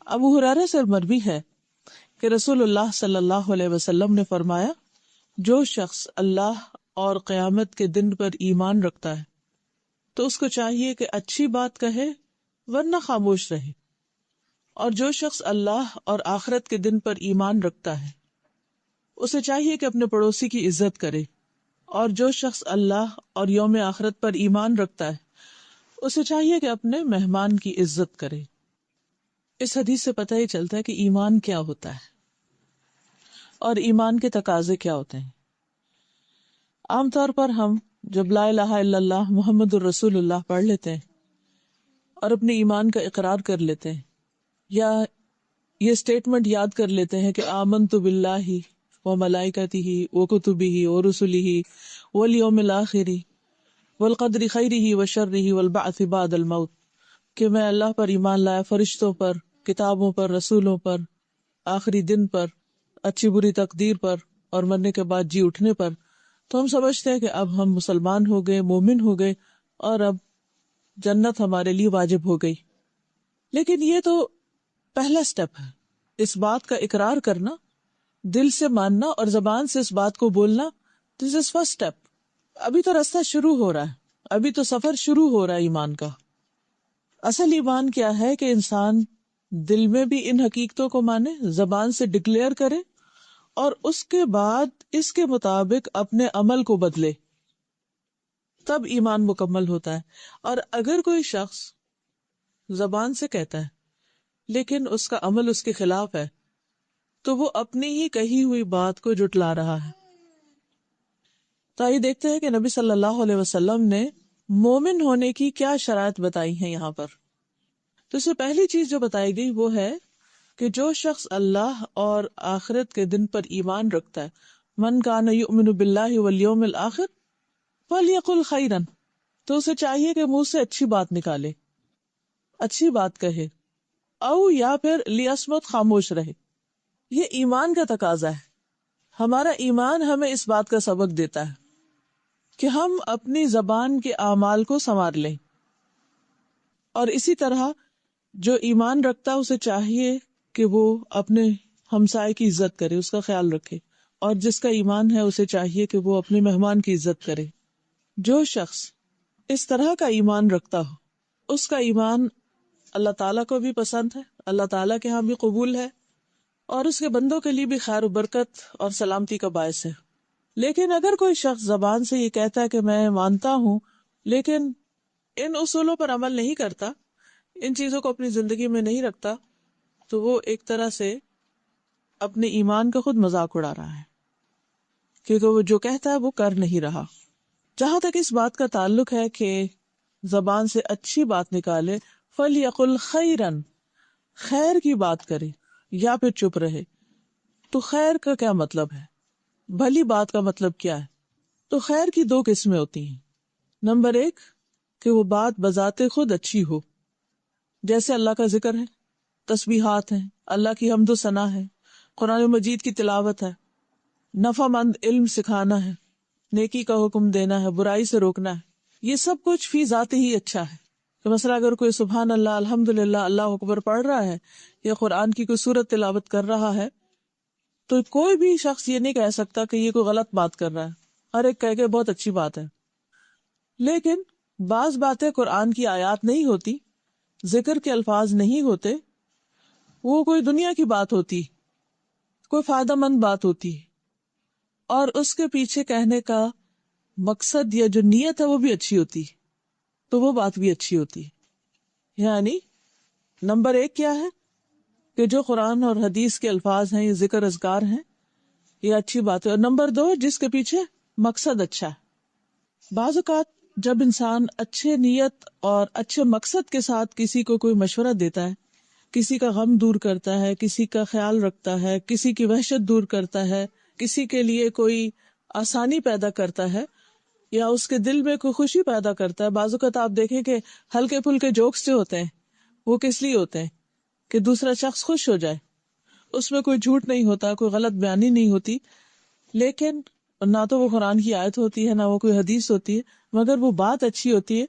ابو ہریرہ سے مروی ہے کہ رسول اللہ صلی اللہ علیہ وسلم نے فرمایا، جو شخص اللہ اور قیامت کے دن پر ایمان رکھتا ہے تو اس کو چاہیے کہ اچھی بات کہے ورنہ خاموش رہے، اور جو شخص اللہ اور آخرت کے دن پر ایمان رکھتا ہے اسے چاہیے کہ اپنے پڑوسی کی عزت کرے، اور جو شخص اللہ اور یوم آخرت پر ایمان رکھتا ہے اسے چاہیے کہ اپنے مہمان کی عزت کرے۔ اس حدیث سے پتہ ہی چلتا ہے کہ ایمان کیا ہوتا ہے اور ایمان کے تقاضے کیا ہوتے ہیں۔ عام طور پر ہم جب لا الہ الا اللہ محمد الرسول اللہ پڑھ لیتے ہیں اور اپنے ایمان کا اقرار کر لیتے ہیں، یا یہ سٹیٹمنٹ یاد کر لیتے ہیں کہ آمنت باللہ وملائکتہ وکتبہ ورسلہ والیوم الآخر والقدر خیرہ وشرہ والبعث بعد الموت، کہ میں اللہ پر ایمان لایا، فرشتوں پر، کتابوں پر، رسولوں پر، آخری دن پر، اچھی بری تقدیر پر، اور مرنے کے بعد جی اٹھنے پر، تو ہم سمجھتے ہیں کہ اب ہم مسلمان ہو گئے، مومن ہو گئے، اور اب جنت ہمارے لیے واجب ہو گئی۔ لیکن یہ تو پہلا سٹیپ ہے، اس بات کا اقرار کرنا، دل سے ماننا اور زبان سے اس بات کو بولنا، دس از فرسٹ سٹیپ۔ ابھی تو راستہ شروع ہو رہا ہے، ابھی تو سفر شروع ہو رہا ہے ایمان کا۔ اصل ایمان کیا ہے کہ انسان دل میں بھی ان حقیقتوں کو مانے، زبان سے ڈکلیئر کرے، اور اس کے بعد اس کے مطابق اپنے عمل کو بدلے، تب ایمان مکمل ہوتا ہے۔ اور اگر کوئی شخص زبان سے کہتا ہے لیکن اس کا عمل اس کے خلاف ہے تو وہ اپنی ہی کہی ہوئی بات کو جھٹلا رہا ہے۔ تو آئیے دیکھتے ہیں کہ نبی صلی اللہ علیہ وسلم نے مومن ہونے کی کیا شرائط بتائی ہیں یہاں پر۔ تو اس سے پہلی چیز جو بتائی گئی وہ ہے کہ جو شخص اللہ اور آخرت کے دن پر ایمان رکھتا ہے، من کان یؤمن باللہ والیوم الآخر فلیقل خیرا، تو اسے چاہیے کہ منہ سے اچھی بات نکالے، اچھی بات کہے، او یا پھر لیصمت، خاموش رہے۔ یہ ایمان کا تقاضا ہے۔ ہمارا ایمان ہمیں اس بات کا سبق دیتا ہے کہ ہم اپنی زبان کے اعمال کو سنوار لیں، اور اسی طرح جو ایمان رکھتا اسے چاہیے کہ وہ اپنے ہمسائے کی عزت کرے، اس کا خیال رکھے، اور جس کا ایمان ہے اسے چاہیے کہ وہ اپنے مہمان کی عزت کرے۔ جو شخص اس طرح کا ایمان رکھتا ہو اس کا ایمان اللہ تعالیٰ کو بھی پسند ہے، اللہ تعالیٰ کے ہاں بھی قبول ہے، اور اس کے بندوں کے لیے بھی خیر و برکت اور سلامتی کا باعث ہے۔ لیکن اگر کوئی شخص زبان سے یہ کہتا ہے کہ میں مانتا ہوں لیکن ان اصولوں پر عمل نہیں کرتا، ان چیزوں کو اپنی زندگی میں نہیں رکھتا، تو وہ ایک طرح سے اپنے ایمان کا خود مذاق اڑا رہا ہے، کیونکہ وہ جو کہتا ہے وہ کر نہیں رہا۔ جہاں تک اس بات کا تعلق ہے کہ زبان سے اچھی بات نکالے، فَلْيَقُلْ خَيْرًا، خیر کی بات کرے یا پھر چپ رہے۔ تو خیر کا کیا مطلب ہے؟ بھلی بات کا مطلب کیا ہے؟ تو خیر کی دو قسمیں ہوتی ہیں۔ نمبر ایک کہ وہ بات بذات خود اچھی ہو، جیسے اللہ کا ذکر ہے، تسبیحات ہیں، اللہ کی حمد و ثنا ہے، قرآن مجید کی تلاوت ہے، نفع مند علم سکھانا ہے، نیکی کا حکم دینا ہے، برائی سے روکنا ہے، یہ سب کچھ فی ذات ہی اچھا ہے۔ کہ مثلا اگر کوئی سبحان اللہ، الحمدللہ، اللہ اکبر پڑھ رہا ہے یا قرآن کی کوئی سورت تلاوت کر رہا ہے تو کوئی بھی شخص یہ نہیں کہہ سکتا کہ یہ کوئی غلط بات کر رہا ہے، ہر ایک کہے کہ بہت اچھی بات ہے۔ لیکن بعض باتیں قرآن کی آیات نہیں ہوتی، ذکر کے الفاظ نہیں ہوتے، وہ کوئی دنیا کی بات ہوتی، کوئی فائدہ مند بات ہوتی، اور اس کے پیچھے کہنے کا مقصد یا جو نیت ہے وہ بھی اچھی ہوتی، تو وہ بات بھی اچھی ہوتی۔ یعنی نمبر ایک کیا ہے کہ جو قرآن اور حدیث کے الفاظ ہیں، یہ ذکر اذکار ہیں، یہ اچھی بات ہے۔ اور نمبر دو، جس کے پیچھے مقصد اچھا ہے۔ بعض اوقات جب انسان اچھے نیت اور اچھے مقصد کے ساتھ کسی کو کوئی مشورہ دیتا ہے، کسی کا غم دور کرتا ہے، کسی کا خیال رکھتا ہے، کسی کی وحشت دور کرتا ہے، کسی کے لیے کوئی آسانی پیدا کرتا ہے، یا اس کے دل میں کوئی خوشی پیدا کرتا ہے۔ بعض اوقات آپ دیکھیں کہ ہلکے پھلکے جوکس جو ہوتے ہیں وہ کس لیے ہوتے ہیں؟ کہ دوسرا شخص خوش ہو جائے، اس میں کوئی جھوٹ نہیں ہوتا، کوئی غلط بیانی نہیں ہوتی، لیکن نہ تو وہ قرآن کی آیت ہوتی ہے، نہ وہ کوئی حدیث ہوتی ہے، مگر وہ بات اچھی ہوتی ہے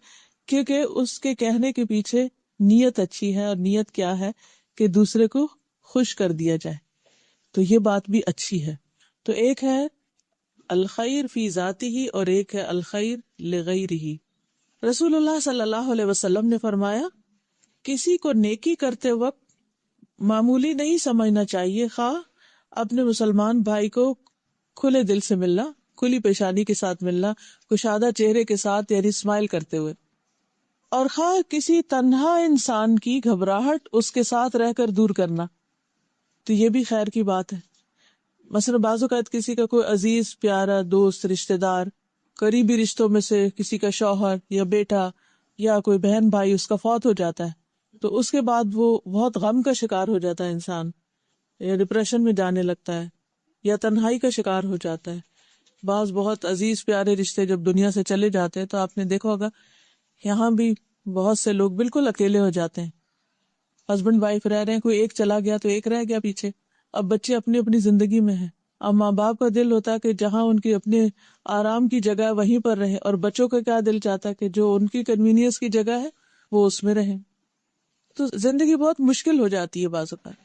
کیونکہ اس کے کہنے کے پیچھے نیت اچھی ہے۔ اور نیت کیا ہے کہ دوسرے کو خوش کر دیا جائے، تو یہ بات بھی اچھی ہے۔ تو ایک ہے الخیر فی ذاتہ اور ایک ہے الخیر لغیرہ۔ رسول اللہ صلی اللہ علیہ وسلم نے فرمایا کسی کو نیکی کرتے وقت معمولی نہیں سمجھنا چاہیے، خواہ اپنے مسلمان بھائی کو کھلے دل سے ملنا، کھلی پیشانی کے ساتھ ملنا، کشادہ چہرے کے ساتھ یعنی اسمائل کرتے ہوئے، اور خواہ کسی تنہا انسان کی گھبراہٹ اس کے ساتھ رہ کر دور کرنا، تو یہ بھی خیر کی بات ہے۔ مثلا بعض اوقات کسی کا کوئی عزیز پیارا دوست رشتہ دار قریبی رشتوں میں سے کسی کا شوہر یا بیٹا یا کوئی بہن بھائی اس کا فوت ہو جاتا ہے، تو اس کے بعد وہ بہت غم کا شکار ہو جاتا ہے انسان، یا ڈپریشن میں جانے لگتا ہے یا تنہائی کا شکار ہو جاتا ہے۔ بعض بہت عزیز پیارے رشتے جب دنیا سے چلے جاتے ہیں تو آپ نے دیکھا ہوگا یہاں بھی بہت سے لوگ بالکل اکیلے ہو جاتے ہیں، ہسبینڈ وائف رہ رہے ہیں، کوئی ایک چلا گیا تو ایک رہ گیا پیچھے، اب بچے اپنی اپنی زندگی میں ہیں، اب ماں باپ کا دل ہوتا ہے کہ جہاں ان کی اپنے آرام کی جگہ وہیں پر رہے، اور بچوں کا کیا دل چاہتا ہے کہ جو ان کی کنوینئنس کی جگہ ہے وہ اس میں رہیں، تو زندگی بہت مشکل ہو جاتی ہے بعض اوقات۔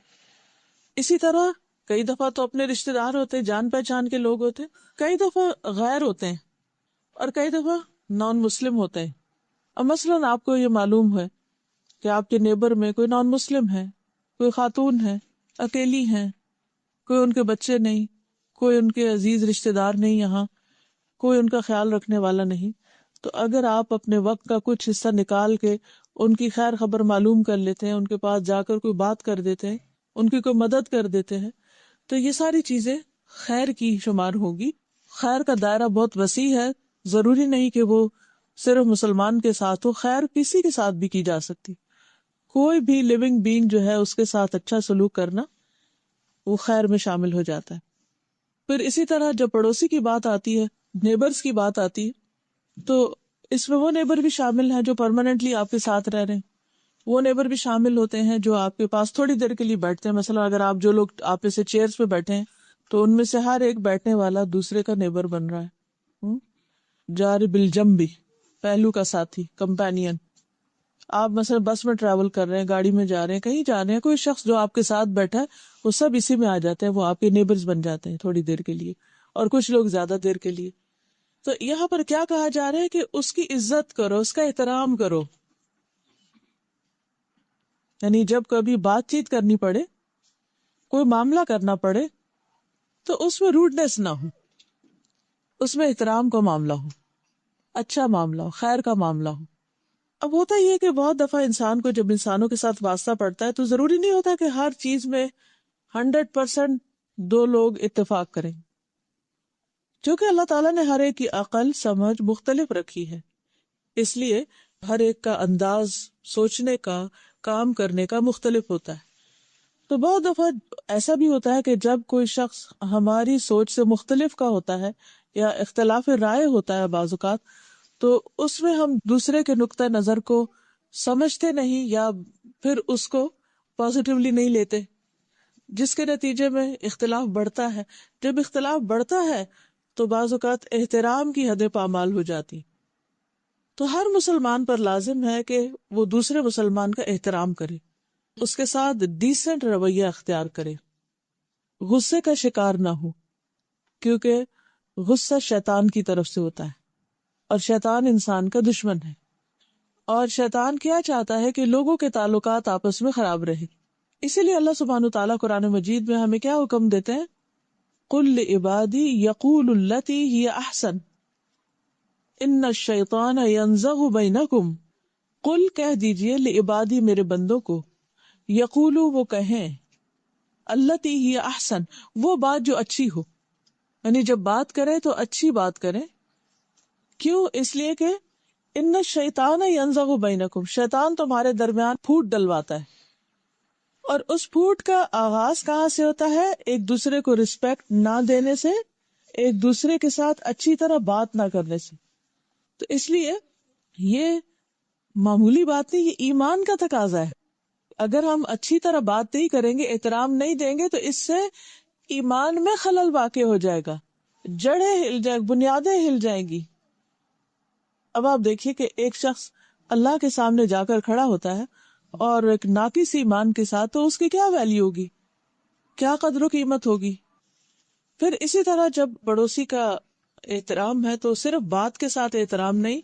اسی طرح کئی دفعہ تو اپنے رشتہ دار ہوتے ہیں، جان پہچان کے لوگ ہوتے ہیں، کئی دفعہ غیر ہوتے ہیں، اور کئی دفعہ نان مسلم ہوتے ہیں۔ اب مثلاً آپ کو یہ معلوم ہے کہ آپ کے نیبر میں کوئی نان مسلم ہے، کوئی خاتون ہے، اکیلی ہیں، کوئی ان کے بچے نہیں، کوئی ان کے عزیز رشتہ دار نہیں، یہاں کوئی ان کا خیال رکھنے والا نہیں، تو اگر آپ اپنے وقت کا کچھ حصہ نکال کے ان کی خیر خبر معلوم کر لیتے ہیں، ان کے پاس جا کر کوئی بات کر دیتے ہیں، ان کی کوئی مدد کر دیتے ہیں، تو یہ ساری چیزیں خیر کی شمار ہوگی۔ خیر کا دائرہ بہت وسیع ہے، ضروری نہیں کہ وہ صرف مسلمان کے ساتھ ہو، خیر کسی کے ساتھ بھی کی جا سکتی، کوئی بھی لیونگ بینگ جو ہے اس کے ساتھ اچھا سلوک کرنا وہ خیر میں شامل ہو جاتا ہے۔ پھر اسی طرح جب پڑوسی کی بات آتی ہے، نیبرز کی بات آتی ہے، تو اس میں وہ نیبر بھی شامل ہیں جو پرماننٹلی آپ کے ساتھ رہ رہے ہیں، وہ نیبر بھی شامل ہوتے ہیں جو آپ کے پاس تھوڑی دیر کے لیے بیٹھتے ہیں۔ مثلا اگر آپ جو لوگ آپ سے چیئرز پہ بیٹھے ہیں تو ان میں سے ہر ایک بیٹھنے والا دوسرے کا نیبر بن رہا ہے، جار بالجنب، پہلو کا ساتھی، کمپینین۔ آپ مثلا بس میں ٹریول کر رہے ہیں، گاڑی میں جا رہے ہیں، کہیں جا رہے ہیں، کوئی شخص جو آپ کے ساتھ بیٹھا ہے وہ سب اسی میں آ جاتے ہیں، وہ آپ کے نیبرز بن جاتے ہیں تھوڑی دیر کے لیے، اور کچھ لوگ زیادہ دیر کے لیے۔ تو یہاں پر کیا کہا جا رہا ہے کہ اس کی عزت کرو، اس کا احترام کرو، یعنی جب کبھی بات چیت کرنی پڑے، کوئی معاملہ کرنا پڑے، تو اس میں روڈنس نہ ہو، اس میں احترام کا معاملہ ہو، اچھا معاملہ ہو، خیر کا معاملہ ہو۔ اب ہوتا یہ کہ بہت دفعہ انسان کو جب انسانوں کے ساتھ واسطہ پڑتا ہے تو ضروری نہیں ہوتا کہ ہر چیز میں 100% دو لوگ اتفاق کریں، کیونکہ اللہ تعالیٰ نے ہر ایک کی عقل سمجھ مختلف رکھی ہے، اس لیے ہر ایک کا انداز سوچنے کا، کام کرنے کا مختلف ہوتا ہے۔ تو بہت دفعہ ایسا بھی ہوتا ہے کہ جب کوئی شخص ہماری سوچ سے مختلف کا ہوتا ہے یا اختلاف رائے ہوتا ہے بعض اوقات، تو اس میں ہم دوسرے کے نقطہ نظر کو سمجھتے نہیں یا پھر اس کو پازیٹیولی نہیں لیتے، جس کے نتیجے میں اختلاف بڑھتا ہے۔ جب اختلاف بڑھتا ہے تو بعض اوقات احترام کی حدیں پامال ہو جاتی۔ تو ہر مسلمان پر لازم ہے کہ وہ دوسرے مسلمان کا احترام کرے، اس کے ساتھ ڈیسنٹ رویہ اختیار کرے، غصے کا شکار نہ ہو، کیونکہ غصہ شیطان کی طرف سے ہوتا ہے اور شیطان انسان کا دشمن ہے، اور شیطان کیا چاہتا ہے کہ لوگوں کے تعلقات آپس میں خراب رہے۔ اسی لیے اللہ سبحانہ وتعالیٰ قرآن مجید میں ہمیں کیا حکم دیتے ہیں؟ قُلْ لِعِبَادِي يَقُولُوا الَّتِي هِيَ أَحْسَنُ إِنَّ الشَّيْطَانَ يَنزَغُ بَيْنَكُمْ، قل کہہ دیجئے لعبادی میرے بندوں کو، یقولو وہ کہیں، التی ہی احسن وہ بات جو اچھی ہو، یعنی جب بات کریں تو اچھی بات کریں۔ کیوں؟ اس لیے کہ ان الشیطان ینزغ بینکم، شیطان تمہارے درمیان پھوٹ ڈلواتا ہے، اور اس پھوٹ کا آغاز کہاں سے ہوتا ہے؟ ایک دوسرے کو رسپیکٹ نہ دینے سے، ایک دوسرے کے ساتھ اچھی طرح بات نہ کرنے سے۔ تو اس لیے یہ معمولی بات نہیں، یہ ایمان کا تقاضا ہے۔ اگر ہم اچھی طرح بات نہیں کریں گے، احترام نہیں دیں گے، تو اس سے ایمان میں خلل واقع ہو جائے گا، جڑیں ہل جائیں، بنیادیں ہل جائیں گی۔ اب آپ دیکھیے کہ ایک شخص اللہ کے سامنے جا کر کھڑا ہوتا ہے اور ایک ناقص ایمان کے ساتھ، تو اس کی کیا ویلیو ہوگی، کیا قدر و قیمت ہوگی. پھر اسی طرح جب پڑوسی کا احترام ہے تو صرف بات کے ساتھ احترام نہیں،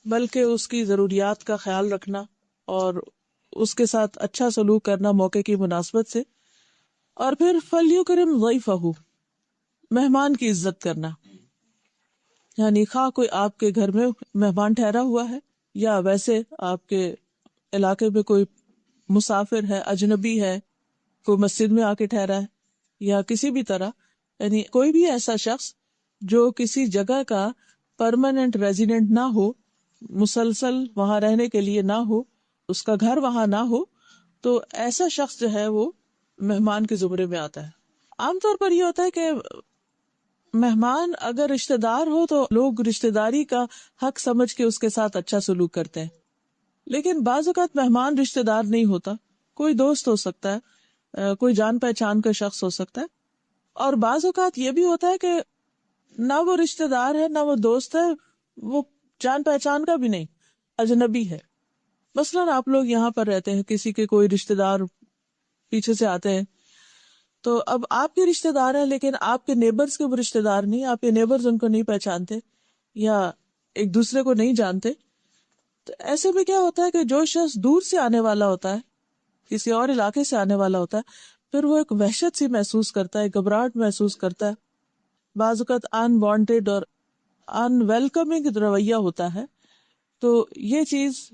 بلکہ اس کی ضروریات کا خیال رکھنا اور اس کے ساتھ اچھا سلوک کرنا موقع کی مناسبت سے. اور پھر فَلْيُكْرِمْ ضَيْفَهُ، مہمان کی عزت کرنا. یعنی خواہ کوئی آپ کے گھر میں مہمان ٹھہرا ہوا ہے یا ویسے آپ کے علاقے میں کوئی مسافر ہے، اجنبی ہے، کوئی مسجد میں آ کے ٹھہرا ہے یا کسی بھی طرح، یعنی کوئی بھی ایسا شخص جو کسی جگہ کا پرماننٹ ریزیڈنٹ نہ ہو، مسلسل وہاں رہنے کے لیے نہ ہو، اس کا گھر وہاں نہ ہو، تو ایسا شخص جو ہے وہ مہمان کے زمرے میں آتا ہے. عام طور پر یہ ہوتا ہے کہ مہمان اگر رشتہ دار ہو تو لوگ رشتہ داری کا حق سمجھ کے اس کے ساتھ اچھا سلوک کرتے ہیں، لیکن بعض اوقات مہمان رشتہ دار نہیں ہوتا، کوئی دوست ہو سکتا ہے، کوئی جان پہچان کا شخص ہو سکتا ہے. اور بعض اوقات یہ بھی ہوتا ہے کہ نہ وہ رشتہ دار ہے نہ وہ دوست ہے، وہ جان پہچان کا بھی نہیں، اجنبی ہے. مثلاً آپ لوگ یہاں پر رہتے ہیں، کسی کے کوئی رشتہ دار پیچھے سے آتے ہیں، تو اب آپ کے رشتہ دار ہیں لیکن آپ کے نیبرز کے وہ رشتہ دار نہیں، آپ کے نیبرز ان کو نہیں پہچانتے یا ایک دوسرے کو نہیں جانتے. تو ایسے میں کیا ہوتا ہے کہ جو شخص دور سے آنے والا ہوتا ہے، کسی اور علاقے سے آنے والا ہوتا ہے، پھر وہ ایک وحشت سی محسوس کرتا ہے، گھبراہٹ محسوس کرتا ہے، بعض اوقات ان وانٹیڈ اور ان ویلکمنگ رویہ ہوتا ہے. تو یہ چیز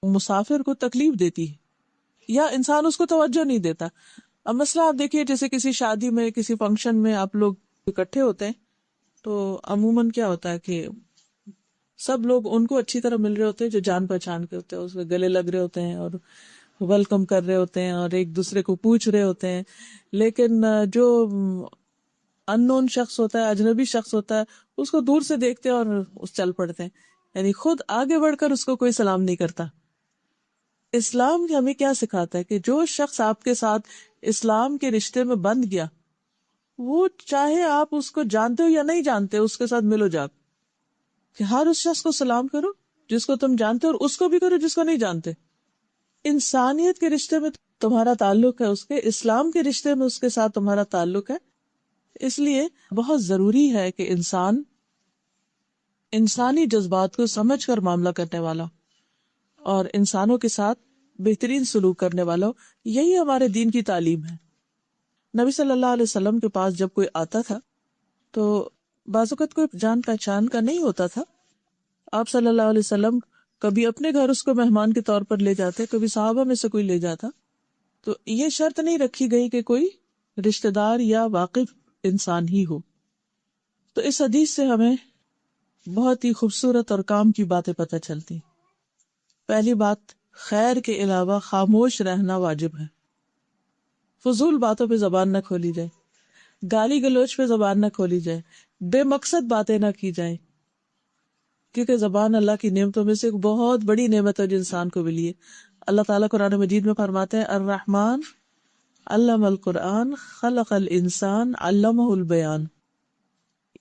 مسافر کو تکلیف دیتی ہے یا انسان اس کو توجہ نہیں دیتا. اب مسئلہ آپ دیکھیے، جیسے کسی شادی میں، کسی فنکشن میں آپ لوگ اکٹھے ہوتے ہیں تو عموماً کیا ہوتا ہے کہ سب لوگ ان کو اچھی طرح مل رہے ہوتے ہیں جو جان پہچان کے ہوتے ہیں، اس میں گلے لگ رہے ہوتے ہیں اور ویلکم کر رہے ہوتے ہیں اور ایک دوسرے کو پوچھ رہے ہوتے ہیں. لیکن جو ان نون شخص ہوتا ہے، اجنبی شخص ہوتا ہے، اس کو دور سے دیکھتے ہیں اور اس چل پڑتے ہیں، یعنی خود آگے بڑھ کر اس کو کوئی سلام نہیں کرتا. اسلام ہمیں کیا سکھاتا ہے کہ جو شخص آپ کے ساتھ اسلام کے رشتے میں بندھ گیا، وہ چاہے آپ اس کو جانتے ہو یا نہیں جانتے، اس کے ساتھ ملو جا، کہ ہر اس شخص کو سلام کرو جس کو تم جانتے ہو اور اس کو بھی کرو جس کو نہیں جانتے. انسانیت کے رشتے میں تمہارا تعلق ہے اس کے، اسلام کے رشتے میں اس کے ساتھ تمہارا تعلق ہے. اس لیے بہت ضروری ہے کہ انسان انسانی جذبات کو سمجھ کر معاملہ کرنے والا اور انسانوں کے ساتھ بہترین سلوک کرنے والا ہو. یہی ہمارے دین کی تعلیم ہے. نبی صلی اللہ علیہ وسلم کے پاس جب کوئی آتا تھا تو بعض اوقات کوئی جان پہچان کا نہیں ہوتا تھا، آپ صلی اللہ علیہ وسلم کبھی اپنے گھر اس کو مہمان کے طور پر لے جاتے، کبھی صحابہ میں سے کوئی لے جاتا. تو یہ شرط نہیں رکھی گئی کہ کوئی رشتہ دار یا واقف انسان ہی ہو. تو اس حدیث سے ہمیں بہت ہی خوبصورت اور کام کی باتیں پتہ چلتی. پہلی بات، خیر کے علاوہ خاموش رہنا واجب ہے. فضول باتوں پہ زبان نہ کھولی جائے، گالی گلوچ پہ زبان نہ کھولی جائے، بے مقصد باتیں نہ کی جائیں، کیونکہ زبان اللہ کی نعمتوں میں سے ایک بہت بڑی نعمت ہے جو انسان کو ملی ہے. اللہ تعالیٰ قرآن مجید میں فرماتے ہیں الرحمن علم القرآن خلق الانسان علمہ البیان.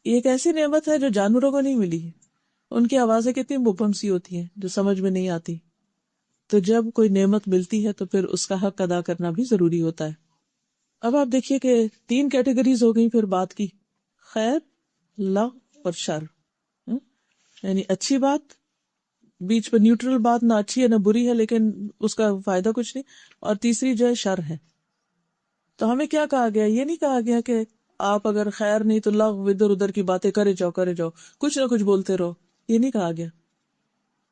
یہ ایک ایسی نعمت ہے جو جانوروں کو نہیں ملی ہے. ان کی آوازیں کتنی مبہم سی ہوتی ہیں جو سمجھ میں نہیں آتی. تو جب کوئی نعمت ملتی ہے تو پھر اس کا حق ادا کرنا بھی ضروری ہوتا ہے. اب آپ دیکھیے کہ 3 کیٹیگریز ہو گئی پھر بات کی، خیر، لغو اور شر. یعنی اچھی بات، بیچ پہ نیوٹرل بات، نہ اچھی ہے نہ بری ہے لیکن اس کا فائدہ کچھ نہیں. اور تیسری جو ہے شر ہے. تو ہمیں کیا کہا گیا؟ یہ نہیں کہا گیا کہ آپ اگر خیر نہیں تو لغو، ادھر ادھر کی باتیں کرے جاؤ کچھ نہ کچھ بولتے رہو. یہ نہیں کہا گیا،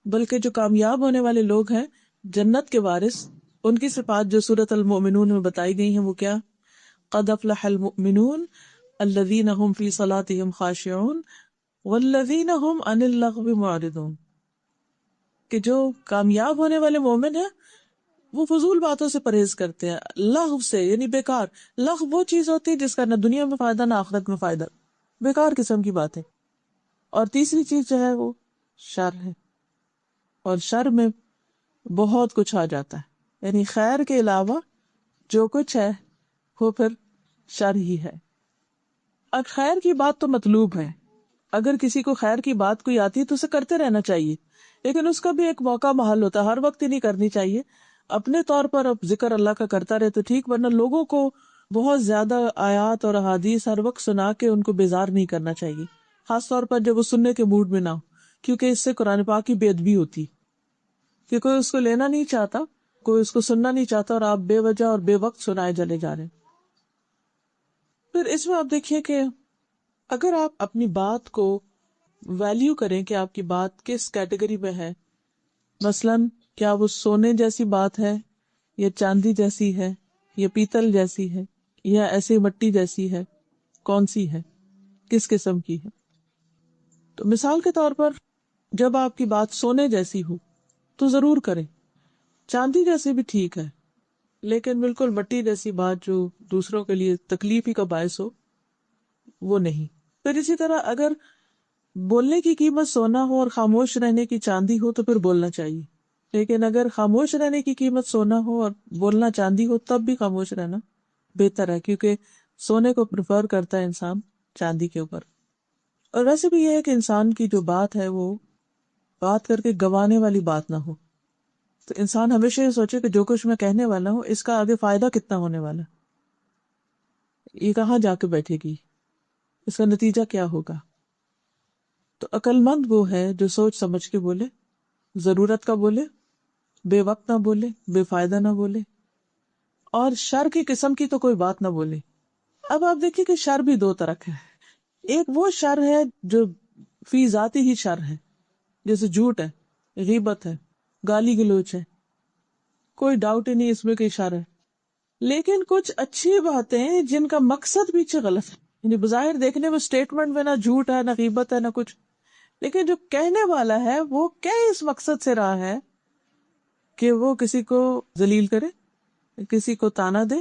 بلکہ جو کامیاب ہونے والے لوگ ہیں، جنت کے وارث، ان کی صفات جو سورۃ المؤمنون میں بتائی گئی ہیں وہ کیا؟ قد افلح المؤمنون الذین هم فی صلاتهم خاشعون والذین هم عن اللغو معرضون. کہ جو کامیاب ہونے والے مومن ہیں وہ فضول باتوں سے پرہیز کرتے ہیں، لغو سے یعنی بیکار. لغو وہ چیز ہوتی ہے جس کا نہ دنیا میں فائدہ نہ آخرت میں فائدہ، بیکار قسم کی باتیں. اور تیسری چیز جو ہے وہ شر ہے، اور شر میں بہت کچھ آ جاتا ہے. یعنی خیر کے علاوہ جو کچھ ہے وہ پھر شر ہی ہے. اب خیر کی بات تو مطلوب ہے، اگر کسی کو خیر کی بات کوئی آتی ہے تو اسے کرتے رہنا چاہیے، لیکن اس کا بھی ایک موقع محل ہوتا ہے، ہر وقت ہی نہیں کرنی چاہیے. اپنے طور پر اب ذکر اللہ کا کرتا رہے تو ٹھیک، ورنہ لوگوں کو بہت زیادہ آیات اور احادیث ہر وقت سنا کے ان کو بیزار نہیں کرنا چاہیے، خاص طور پر جب وہ سننے کے موڈ میں نہ ہو، کیونکہ اس سے قرآن پاک کی بے ادبی ہوتی، کہ کوئی اس کو لینا نہیں چاہتا، کوئی اس کو سننا نہیں چاہتا، اور آپ بے وجہ اور بے وقت سنائے چلے جا رہے ہیں۔ پھر اس میں آپ دیکھیے کہ اگر آپ اپنی بات کو ویلیو کریں کہ آپ کی بات کس کیٹیگری میں ہے، مثلاً کیا وہ سونے جیسی بات ہے، یا چاندی جیسی ہے، یا پیتل جیسی ہے، یا ایسے مٹی جیسی ہے، کون سی ہے، کس قسم کی ہے۔ تو مثال کے طور پر جب آپ کی بات سونے جیسی ہو تو ضرور کریں، چاندی جیسی بھی ٹھیک ہے، لیکن بالکل مٹی جیسی بات جو دوسروں کے لیے تکلیف ہی کا باعث ہو، وہ نہیں۔ پھر اسی طرح اگر بولنے کی قیمت سونا ہو اور خاموش رہنے کی چاندی ہو تو پھر بولنا چاہیے، لیکن اگر خاموش رہنے کی قیمت سونا ہو اور بولنا چاندی ہو تب بھی خاموش رہنا بہتر ہے، کیونکہ سونے کو پریفر کرتا ہے انسان چاندی کے اوپر۔ اور ویسے بھی یہ ہے کہ انسان کی جو بات ہے وہ بات کر کے گوانے والی بات نہ ہو، تو انسان ہمیشہ یہ سوچے کہ جو کچھ میں کہنے والا ہوں اس کا آگے فائدہ کتنا ہونے والا ہے، یہ کہاں جا کے بیٹھے گی، اس کا نتیجہ کیا ہوگا۔ تو عقل مند وہ ہے جو سوچ سمجھ کے بولے، ضرورت کا بولے، بے وقت نہ بولے، بے فائدہ نہ بولے، اور شر کی قسم کی تو کوئی بات نہ بولے۔ اب آپ دیکھیے کہ شر بھی دو طرح کا ہے، ایک وہ شر ہے جو فی ذاتی ہی شر ہے، جیسے جھوٹ ہے، غیبت ہے، گالی گلوچ ہے، کوئی ڈاؤٹ ہی نہیں اس میں کہ شر ہے۔ لیکن کچھ اچھی باتیں جن کا مقصد پیچھے غلط ہے، یعنی بظاہر دیکھنے میں اسٹیٹمنٹ میں نہ جھوٹ ہے نہ غیبت ہے نہ کچھ، لیکن جو کہنے والا ہے وہ کیا اس مقصد سے رہا ہے کہ وہ کسی کو ذلیل کرے، کسی کو تانا دے،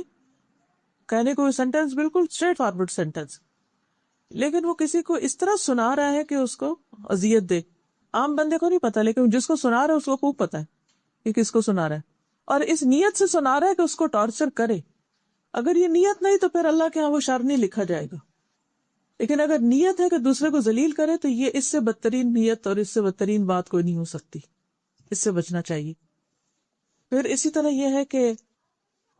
کہنے کو سینٹینس بالکل اسٹریٹ فارورڈ سینٹینس، لیکن وہ کسی کو اس طرح سنا رہا ہے کہ اس کو اذیت دے۔ عام بندے کو نہیں پتا، لیکن جس کو سنا رہا ہے اس کو خوب پتا ہے کہ کس کو سنا رہا ہے، اور اس نیت سے سنا رہا ہے کہ اس کو ٹارچر کرے۔ اگر یہ نیت نہیں تو پھر اللہ کے ہاں وہ شر نہیں لکھا جائے گا، لیکن اگر نیت ہے کہ دوسرے کو ذلیل کرے تو یہ اس سے بدترین نیت اور اس سے بدترین بات کوئی نہیں ہو سکتی، اس سے بچنا چاہیے۔ پھر اسی طرح یہ ہے کہ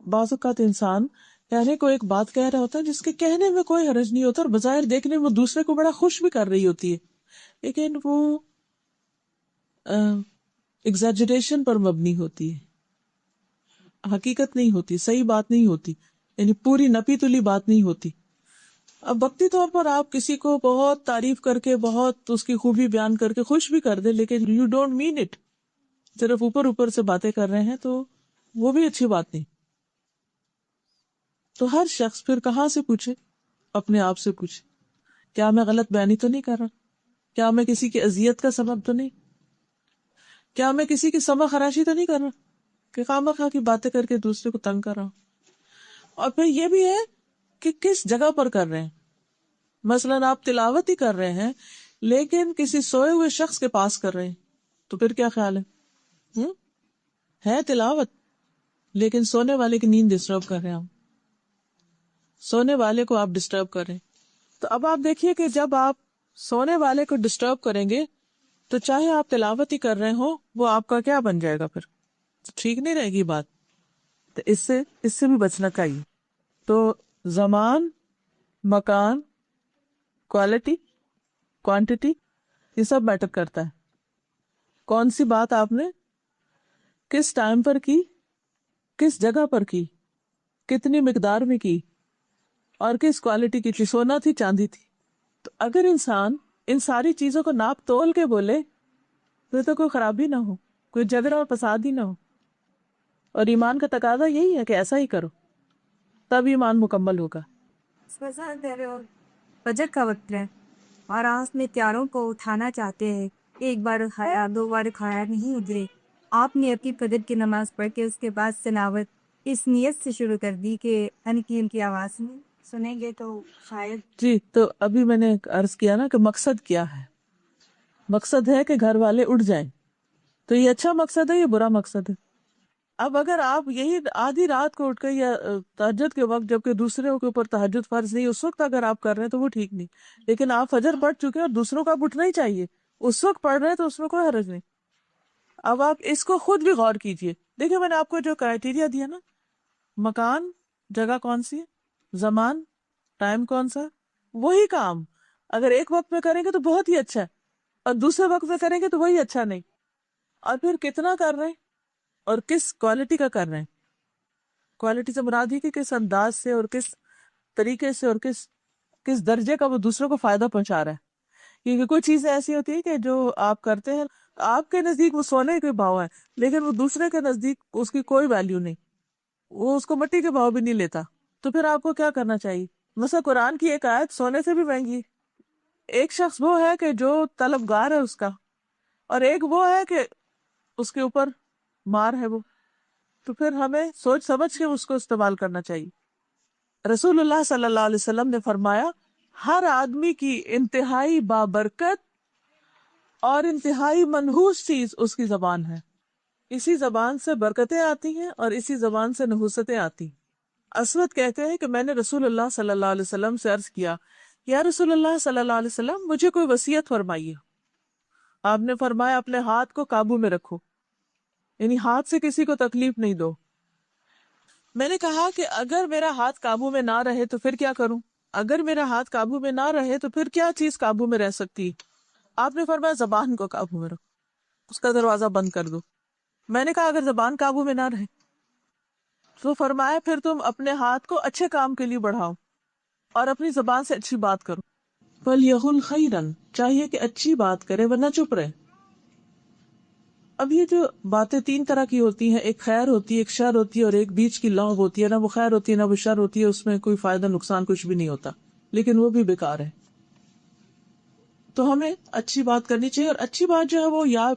بعض اوقات انسان کہنے کو ایک بات کہہ رہا ہوتا ہے جس کے کہنے میں کوئی حرج نہیں ہوتا، اور بظاہر دیکھنے میں دوسرے کو بڑا خوش بھی کر رہی ہوتی ہے، لیکن وہ ایگزیجریشن پر مبنی ہوتی ہے، حقیقت نہیں ہوتی، صحیح بات نہیں ہوتی، یعنی پوری نپی تلی بات نہیں ہوتی۔ اب وقتی طور پر آپ کسی کو بہت تعریف کر کے، بہت اس کی خوبی بیان کر کے خوش بھی کر دیں، لیکن یو ڈونٹ مین اٹ، صرف اوپر اوپر سے باتیں کر رہے ہیں، تو وہ بھی اچھی بات نہیں۔ تو ہر شخص پھر کہاں سے پوچھے؟ اپنے آپ سے پوچھے، کیا میں غلط بیانی تو نہیں کر رہا؟ کیا میں کسی کی اذیت کا سبب تو نہیں؟ کیا میں کسی کی سما خراشی تو نہیں کر رہا کہ خواہ خواہ کی باتیں کر کے دوسرے کو تنگ کر رہا ہوں؟ اور پھر یہ بھی ہے کہ کس جگہ پر کر رہے ہیں۔ مثلاً آپ تلاوت ہی کر رہے ہیں لیکن کسی سوئے ہوئے شخص کے پاس کر رہے ہیں، تو پھر کیا خیال ہے تلاوت لیکن سونے والے کی نیند ڈسٹرب کر رہے ہیں، سونے والے کو آپ ڈسٹرب کر رہے ہیں۔ تو اب آپ دیکھیے کہ جب آپ سونے والے کو ڈسٹرب کریں گے تو چاہے آپ تلاوت ہی کر رہے ہو، وہ آپ کا کیا بن جائے گا؟ پھر ٹھیک نہیں رہے گی بات۔ تو اس سے بھی بچنا چاہیے۔ تو زمان، مکان، کوالٹی، کوانٹٹی، یہ سب میٹر کرتا ہے۔ کون سی بات آپ نے کس ٹائم پر کی، کس جگہ پر کی، کتنی مقدار میں کی، اور کس کوالٹی کی تھی، سونا تھی چاندی تھی۔ تو اگر انسان ان ساری چیزوں کو ناپ تول کے بولے تو کوئی خرابی نہ ہو، کوئی جھگڑا اور فساد ہی نہ ہو۔ اور ایمان کا تقاضا یہی ہے کہ ایسا ہی کرو، تب ایمان مکمل ہوگا۔ فجر کا وقت ہے اور آپ میں تیاروں کو اٹھانا چاہتے ہیں، ایک بار کھایا، دو بار کھایا نہیں ادھرے۔ آپ نے اپنی فجر کی نماز پڑھ کے اس کے بعد تلاوت اس نیت سے شروع کر دی کہ ہلکی ہلکی آواز میں سنیں گے تو شاید۔ جی، تو ابھی میں نے عرض کیا نا کہ مقصد کیا ہے۔ مقصد ہے کہ گھر والے اٹھ جائیں، تو یہ اچھا مقصد ہے یا برا مقصد ہے؟ اب اگر آپ یہی آدھی رات کو اٹھ کے یا تہجد کے وقت، جبکہ دوسروں کے اوپر تہجد فرض نہیں، اس وقت اگر آپ کر رہے ہیں تو وہ ٹھیک نہیں، لیکن آپ فجر پڑھ چکے اور دوسروں کا اب اٹھنا ہی چاہیے، اس وقت پڑھ رہے ہیں تو اس میں کوئی حرج نہیں۔ اب آپ اس کو خود بھی غور کیجئے دیکھیں میں نے آپ کو جو کرائٹیریا دیا نا، مکان، جگہ کون سی ہے، زمان، ٹائم کون سا ہے، وہی کام اگر ایک وقت میں کریں گے تو بہت ہی اچھا ہے، اور دوسرے وقت میں کریں گے تو وہی اچھا نہیں. اور پھر کتنا کر رہے ہیں اور کس کوالٹی کا کر رہے ہیں. کوالٹی سے مراد یہ کہ کس انداز سے اور کس طریقے سے اور کس درجے کا وہ دوسروں کو فائدہ پہنچا رہا ہے. کیونکہ کوئی چیزیں ایسی ہوتی ہے کہ جو آپ کرتے ہیں آپ کے نزدیک وہ سونے کے بھاؤ ہے، لیکن وہ دوسرے کے نزدیک اس کی کوئی ویلیو نہیں، وہ اس کو مٹی کے بھاؤ بھی نہیں لیتا. تو پھر آپ کو کیا کرنا چاہیے؟ مثلا قرآن کی ایک آیت سونے سے بھی مہنگی ہے. ایک شخص وہ ہے کہ جو طلبگار ہے اس کا، اور ایک وہ ہے کہ اس کے اوپر مار ہے وہ. تو پھر ہمیں سوچ سمجھ کے اس کو استعمال کرنا چاہیے. رسول اللہ صلی اللہ علیہ وسلم نے فرمایا ہر آدمی کی انتہائی بابرکت اور انتہائی منحوس چیز اس کی زبان ہے. اسی زبان سے برکتیں آتی ہیں اور اسی زبان سے نحوستیں آتی ہیں. اسود کہتے ہیں کہ میں نے رسول اللہ صلی اللہ علیہ وسلم سے عرض کیا، یا رسول اللہ صلی اللہ علیہ وسلم مجھے کوئی وصیت فرمائیے. آپ نے فرمایا اپنے ہاتھ کو قابو میں رکھو، یعنی ہاتھ سے کسی کو تکلیف نہیں دو. میں نے کہا کہ اگر میرا ہاتھ قابو میں نہ رہے تو پھر کیا کروں؟ اگر میرا ہاتھ قابو میں نہ رہے تو پھر کیا چیز قابو میں رہ سکتی؟ آپ نے فرمایا زبان کو قابو میں رکھو، اس کا دروازہ بند کر دو. میں نے کہا اگر زبان قابو میں نہ رہے تو فرمایا پھر تم اپنے ہاتھ کو اچھے کام کے لیے بڑھاؤ اور اپنی زبان سے اچھی بات کرو. فَلْيَقُلْ خَيْرًا، چاہیے کہ اچھی بات کرے ورنہ چپ رہے. اب یہ جو باتیں تین طرح کی ہوتی ہیں، ایک خیر ہوتی ہے، ایک شر ہوتی ہے، اور ایک بیچ کی لغو ہوتی ہے. نہ وہ خیر ہوتی ہے نہ وہ شر ہوتی ہے، اس میں کوئی فائدہ نقصان کچھ بھی نہیں ہوتا، لیکن وہ بھی بیکار ہے. تو ہمیں اچھی بات کرنی چاہیے، اور اچھی بات جو ہے وہ یا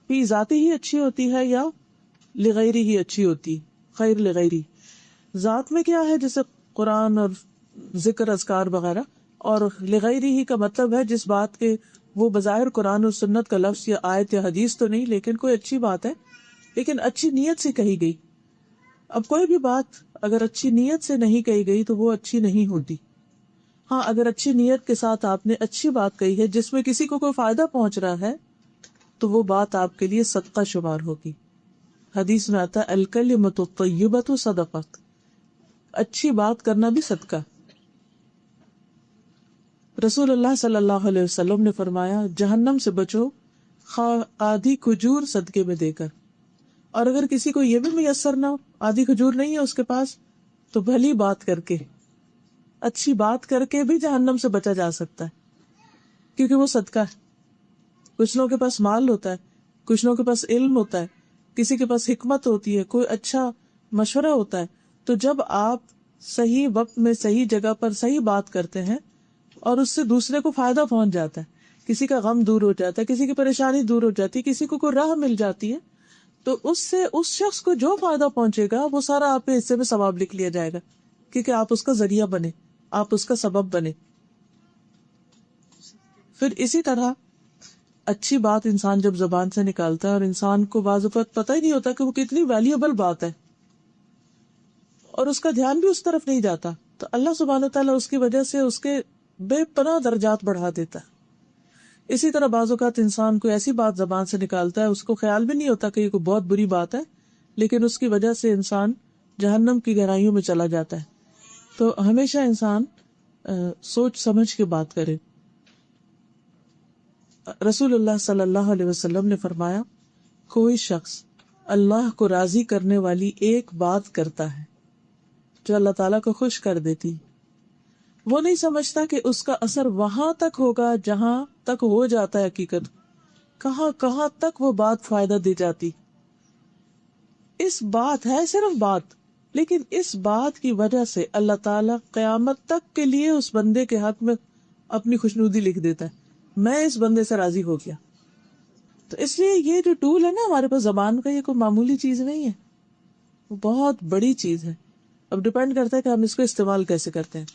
فی ذاتی ہی اچھی ہوتی ہے یا لغیری ہی اچھی ہوتی. خیر لغیری ذات میں کیا ہے، جیسے قرآن اور ذکر اذکار وغیرہ، اور لغیری ہی کا مطلب ہے جس بات کے وہ بظاہر قرآن اور سنت کا لفظ یا آیت یا حدیث تو نہیں، لیکن کوئی اچھی بات ہے، لیکن اچھی نیت سے کہی گئی. اب کوئی بھی بات اگر اچھی نیت سے نہیں کہی گئی تو وہ اچھی نہیں ہوتی. ہاں اگر اچھی نیت کے ساتھ آپ نے اچھی بات کہی ہے جس میں کسی کو کوئی فائدہ پہنچ رہا ہے تو وہ بات آپ کے لیے صدقہ شمار ہوگی. حدیث میں آتا ہے الکلمۃ الطیبۃ صدقہ، اچھی بات کرنا بھی صدقہ. رسول اللہ صلی اللہ علیہ وسلم نے فرمایا جہنم سے بچو خواہ آدھی کھجور صدقے میں دے کر. اور اگر کسی کو یہ بھی میسر نہ ہو، آدھی کھجور نہیں ہے اس کے پاس، تو بھلی بات کر کے، اچھی بات کر کے بھی جہنم سے بچا جا سکتا ہے، کیونکہ وہ صدقہ ہے. کچھ لوگوں کے پاس مال ہوتا ہے، کچھ لوگوں کے پاس علم ہوتا ہے، کسی کے پاس حکمت ہوتی ہے، کوئی اچھا مشورہ ہوتا ہے. تو جب آپ صحیح وقت میں صحیح جگہ پر صحیح بات کرتے ہیں اور اس سے دوسرے کو فائدہ پہنچ جاتا ہے، کسی کا غم دور ہو جاتا ہے، کسی کی پریشانی دور ہو جاتی ہے، کسی کو کوئی راہ مل جاتی ہے، تو اس سے اس شخص کو جو فائدہ پہنچے گا وہ سارا آپ کے حصے میں ثواب لکھ لیا جائے گا، کیونکہ آپ اس کا ذریعہ بنے، آپ اس کا سبب بنے. پھر اسی طرح اچھی بات انسان جب زبان سے نکالتا ہے، اور انسان کو بعض اوقات پتہ ہی نہیں ہوتا کہ وہ کتنی ویلیوبل بات ہے، اور اس کا دھیان بھی اس طرف نہیں جاتا، تو اللہ سبحانہ تعالیٰ اس کی وجہ سے اس کے بے پناہ درجات بڑھا دیتا ہے. اسی طرح بعض اوقات انسان کو ایسی بات زبان سے نکالتا ہے، اس کو خیال بھی نہیں ہوتا کہ یہ کوئی بہت بری بات ہے، لیکن اس کی وجہ سے انسان جہنم کی گہرائیوں میں چلا جاتا ہے. تو ہمیشہ انسان سوچ سمجھ کے بات کرے. رسول اللہ صلی اللہ علیہ وسلم نے فرمایا کوئی شخص اللہ کو راضی کرنے والی ایک بات کرتا ہے جو اللہ تعالیٰ کو خوش کر دیتی، وہ نہیں سمجھتا کہ اس کا اثر وہاں تک ہوگا جہاں تک ہو جاتا ہے حقیقت، کہاں کہاں تک وہ بات فائدہ دے جاتی. اس بات ہے صرف بات، لیکن اس بات کی وجہ سے اللہ تعالیٰ قیامت تک کے لیے اس بندے کے حق میں اپنی خوشنودی لکھ دیتا ہے، میں اس بندے سے راضی ہو گیا. تو اس لیے یہ جو ٹول ہے نا ہمارے پاس زبان کا، یہ کوئی معمولی چیز نہیں ہے، وہ بہت بڑی چیز ہے. اب ڈپینڈ کرتا ہے کہ ہم اس کو استعمال کیسے کرتے ہیں.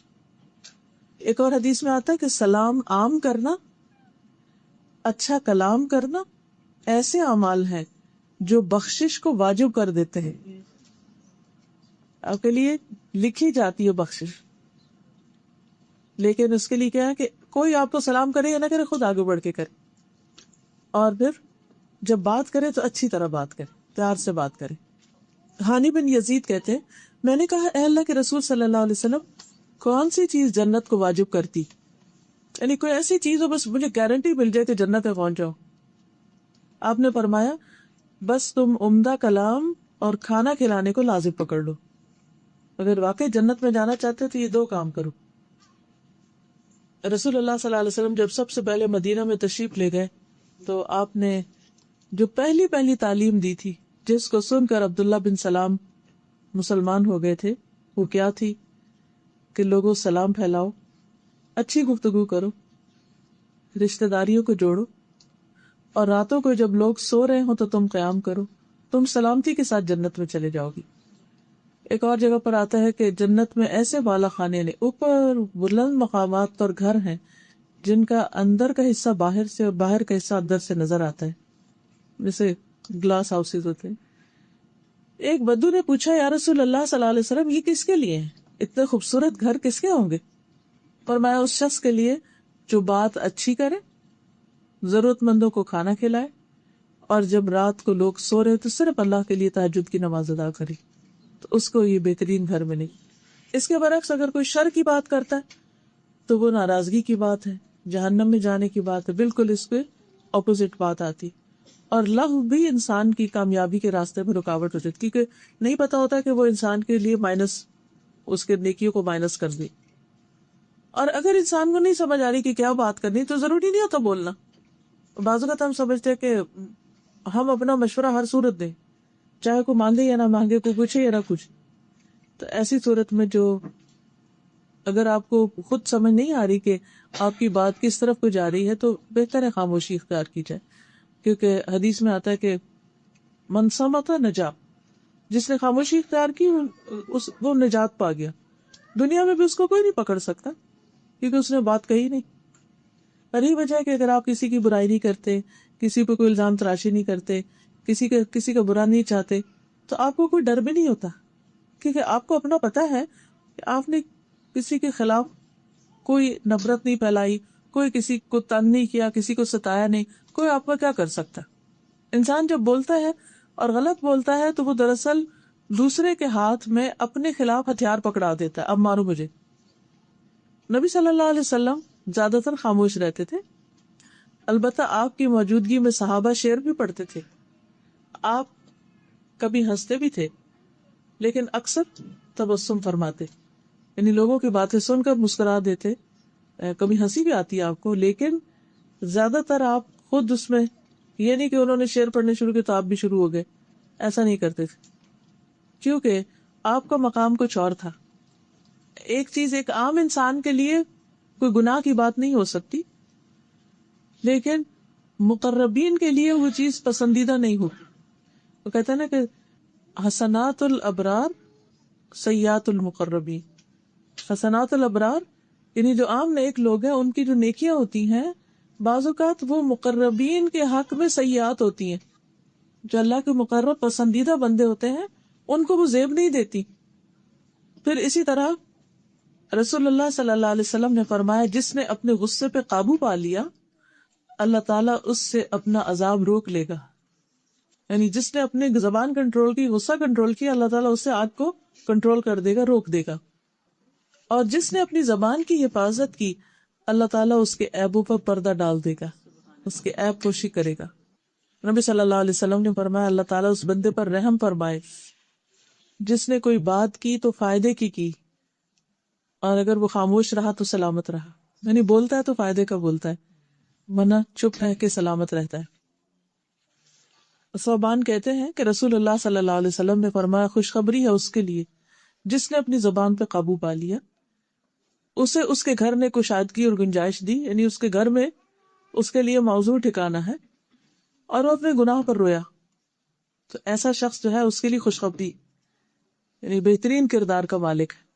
ایک اور حدیث میں آتا ہے کہ سلام عام کرنا، اچھا کلام کرنا ایسے اعمال ہیں جو بخشش کو واجب کر دیتے ہیں. آپ کے لیے لکھی جاتی ہے بخشش، لیکن اس کے لیے کیا ہے کہ کوئی آپ کو سلام کرے یا نہ کرے، خود آگے بڑھ کے کرے، اور پھر جب بات کرے تو اچھی طرح بات کرے، پیار سے بات کرے. ہانی بن یزید کہتے ہیں میں نے کہا اے اللہ کے رسول صلی اللہ علیہ وسلم کون سی چیز جنت کو واجب کرتی، یعنی کوئی ایسی چیز ہو بس مجھے گارنٹی مل جائے کہ جنت میں پہنچ جاؤ. آپ نے فرمایا بس تم عمدہ کلام اور کھانا کھلانے کو لازم پکڑ لو، اگر واقعی جنت میں جانا چاہتے تو یہ دو کام کرو. رسول اللہ صلی اللہ علیہ وسلم جب سب سے پہلے مدینہ میں تشریف لے گئے تو آپ نے جو پہلی تعلیم دی تھی جس کو سن کر عبداللہ بن سلام مسلمان ہو گئے تھے، وہ کیا تھی کہ لوگوں سلام پھیلاؤ، اچھی گفتگو کرو، رشتہ داریوں کو جوڑو، اور راتوں کو جب لوگ سو رہے ہوں تو تم قیام کرو، تم سلامتی کے ساتھ جنت میں چلے جاؤ گی. ایک اور جگہ پر آتا ہے کہ جنت میں ایسے بالا خانے نے اوپر بلند مقامات اور گھر ہیں جن کا اندر کا حصہ باہر سے اور باہر کا حصہ اندر سے نظر آتا ہے، جیسے گلاس ہاؤسز ہوتے ہیں. ایک بدو نے پوچھا یا رسول اللہ صلی اللہ علیہ وسلم یہ کس کے لیے ہیں، اتنے خوبصورت گھر کس کے ہوں گے؟ فرمایا اس شخص کے لیے جو بات اچھی کرے، ضرورت مندوں کو کھانا کھلائے، اور جب رات کو لوگ سو رہے تو صرف اللہ کے لیے تہجد کی نماز ادا کرے، تو اس کو یہ بہترین گھر ملے. اس کے برعکس اگر کوئی شر کی بات کرتا ہے تو وہ ناراضگی کی بات ہے، جہنم میں جانے کی بات ہے، بالکل اس کے اپوزٹ بات آتی. اور لغو بھی انسان کی کامیابی کے راستے میں رکاوٹ ہو جاتی، کیونکہ نہیں پتا ہوتا کہ وہ انسان کے لیے مائنس، اس کے نیکیوں کو مائنس کر دے. اور اگر انسان کو نہیں سمجھ آ رہی کہ کیا بات کرنی تو ضروری نہیں ہوتا بولنا. بعض اوقات ہم سمجھتے ہیں کہ ہم اپنا مشورہ ہر صورت دیں، چاہے کوئی مانگے یا نہ مانگے، کوئی پوچھے یا نہ پوچھے. تو ایسی صورت میں جو اگر آپ کو خود سمجھ نہیں آ رہی کہ آپ کی بات کس طرف کو جا رہی ہے تو بہتر ہے خاموشی اختیار کی جائے، کیونکہ حدیث میں آتا ہے کہ من صمت نجا، جس نے خاموشی اختیار کی وہ نجات پا گیا. دنیا میں بھی اس کو کوئی نہیں پکڑ سکتا کیونکہ اس نے بات کہی نہیں. اور یہی وجہ ہے کہ اگر آپ کسی کی برائی نہیں کرتے، کسی پہ کوئی الزام تراشی نہیں کرتے، کسی کا برا نہیں چاہتے، تو آپ کو کوئی ڈر بھی نہیں ہوتا، کیونکہ آپ کو اپنا پتا ہے کہ آپ نے کسی کے خلاف کوئی نفرت نہیں پھیلائی، کوئی کسی کو تنگ نہیں کیا، کسی کو ستایا نہیں، کوئی آپ کا کیا کر سکتا. انسان جب بولتا ہے اور غلط بولتا ہے تو وہ دراصل دوسرے کے ہاتھ میں اپنے خلاف ہتھیار پکڑا دیتا ہے، اب مارو مجھے. نبی صلی اللہ علیہ وسلم زیادہ تر خاموش رہتے تھے، البتہ آپ کی موجودگی میں صحابہ شعر بھی پڑھتے تھے. آپ کبھی ہنستے بھی تھے لیکن اکثر تبسم فرماتے، یعنی لوگوں کی باتیں سن کر مسکرا دیتے. کبھی ہنسی بھی آتی ہے آپ کو، لیکن زیادہ تر آپ خود اس میں، یہ نہیں کہ انہوں نے شعر پڑھنے شروع کیے تو آپ بھی شروع ہو گئے، ایسا نہیں کرتے تھے، کیونکہ آپ کا مقام کچھ اور تھا. ایک چیز ایک عام انسان کے لیے کوئی گناہ کی بات نہیں ہو سکتی، لیکن مقربین کے لیے وہ چیز پسندیدہ نہیں ہوتی. وہ کہتے ہیں نا کہ حسنات الابرار سیئات المقربین. حسنات الابرار یعنی جو عام نیک لوگ ہیں ان کی جو نیکیاں ہوتی ہیں بعض اوقات وہ مقربین کے حق میں سیئات ہوتی ہیں. جو اللہ کے مقرب پسندیدہ بندے ہوتے ہیں ان کو وہ زیب نہیں دیتی. پھر اسی طرح رسول اللہ صلی اللہ علیہ وسلم نے فرمایا جس نے اپنے غصے پہ قابو پا لیا اللہ تعالیٰ اس سے اپنا عذاب روک لے گا. یعنی جس نے اپنے زبان کنٹرول کی، غصہ کنٹرول کیا، اللہ تعالیٰ اس سے آگ کو کنٹرول کر دے گا، روک دے گا. اور جس نے اپنی زبان کی حفاظت کی اللہ تعالیٰ اس کے عیبوں پر پردہ ڈال دے گا، اس کے عیب پوشی کرے گا. نبی صلی اللہ علیہ وسلم نے فرمایا اللہ تعالیٰ اس بندے پر رحم فرمائے جس نے کوئی بات کی تو فائدے کی اور اگر وہ خاموش رہا تو سلامت رہا. یعنی بولتا ہے تو فائدے کا بولتا ہے، ورنہ چپ رہ کے سلامت رہتا ہے. صوبان کہتے ہیں کہ رسول اللہ صلی اللہ علیہ وسلم نے فرمایا خوشخبری ہے اس کے لیے جس نے اپنی زبان پہ قابو پا لیا، اسے اس کے گھر نے کشادگی اور گنجائش دی، یعنی اس کے گھر میں اس کے لیے موضوع ٹھکانا ہے، اور وہ اپنے گناہ پر رویا. تو ایسا شخص جو ہے اس کے لیے خوشخبری، یعنی بہترین کردار کا مالک ہے.